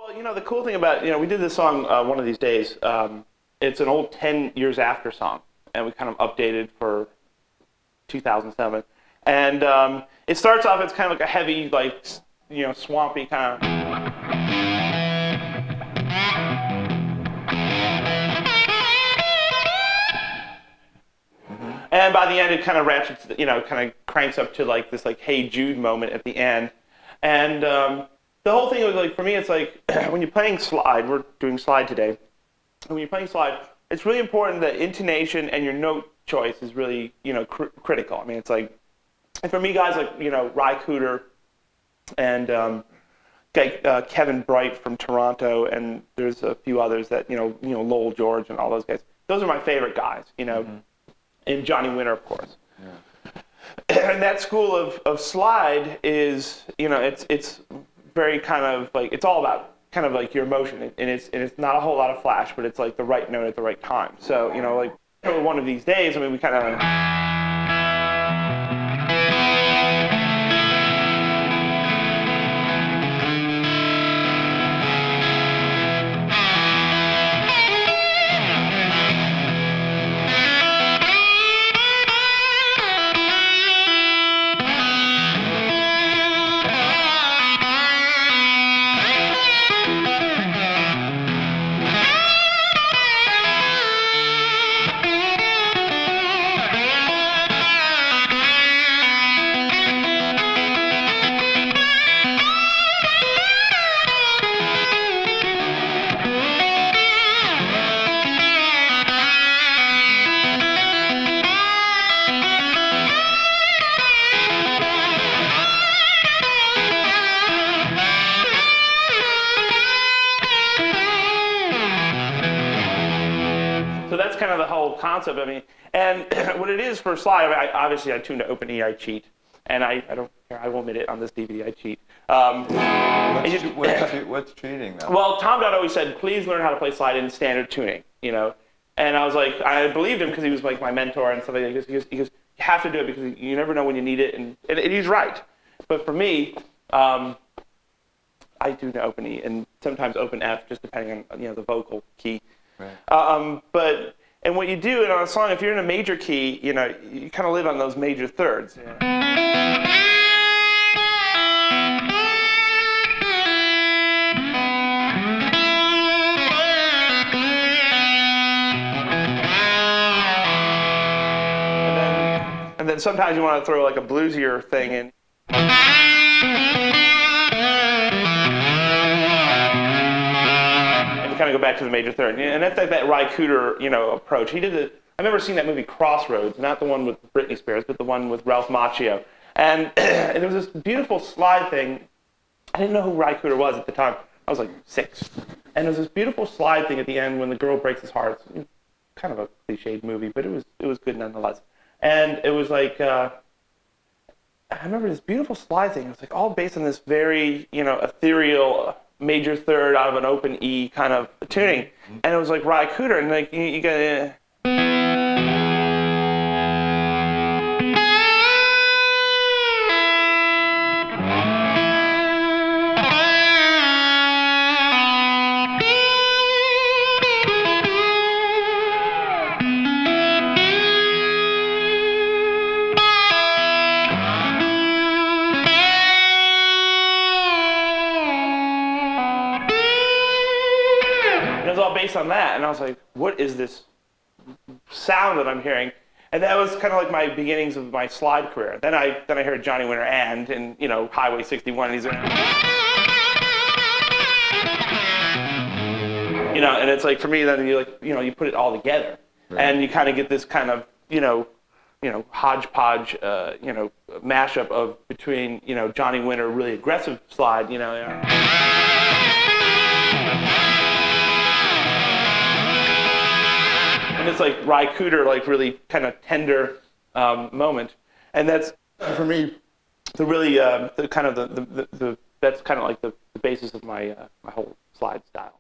Well, the cool thing about, we did this song one of these days. It's an old 10 Years After song, and we kind of updated for 2007. And it starts off, it's kind of like a heavy, like, swampy kind of. And by the end, it kind of ratchets, kind of cranks up to like this, like, Hey Jude moment at the end. And the whole thing was like, for me, it's like when you're playing slide, we're doing slide today. And when you're playing slide, it's really important that intonation and your note choice is really, critical. I mean, it's like, and for me, guys like, Ry Cooder and Kevin Bright from Toronto, and there's a few others that, Lowell George and all those guys. Those are my favorite guys, Mm-hmm. And Johnny Winter, of course. Yeah. And that school of slide is, it's very kind of like, it's all about kind of like your emotion, and it's not a whole lot of flash, but it's like the right note at the right time. So, like one of these days, I mean, we kind of. So that's kind of the whole concept. I mean, and what it is for slide, obviously I tune to open E, I cheat. And I don't care, I will admit it, on this DVD I cheat. What's cheating though? Well, Tom Dodd always said, please learn how to play slide in standard tuning, And I was like, I believed him because he was like my mentor and stuff like that. He goes, you have to do it because you never know when you need it. And he's right. But for me, I do to open E and sometimes open F, just depending on the vocal key. Right. And what you do in a song, if you're in a major key, you kind of live on those major thirds. Yeah. And then sometimes you want to throw like a bluesier thing in. Kind of go back to the major third, and that's like that Ry Cooder, approach. He did it. I remember seeing that movie Crossroads, not the one with Britney Spears, but the one with Ralph Macchio. And there was this beautiful slide thing. I didn't know who Ry Cooder was at the time. I was like 6, and there's this beautiful slide thing at the end when the girl breaks his heart. It's kind of a cliched movie, but it was good nonetheless. And it was like I remember this beautiful slide thing. It was like all based on this very ethereal major third out of an open E kind of tuning, and it was like Ry Cooder, and like you got. It was all based on that, and I was like, what is this sound that I'm hearing? And that was kind of like my beginnings of my slide career. Then I heard Johnny Winter and Highway 61, and he's like, and it's like, for me, then you put it all together, right. And you kind of get this kind of hodgepodge mashup of between Johnny Winter, really aggressive slide, And it's like Ry Cooder, like really kind of tender moment, and that's for me the really the kind of the that's kind of like the basis of my my whole slide style.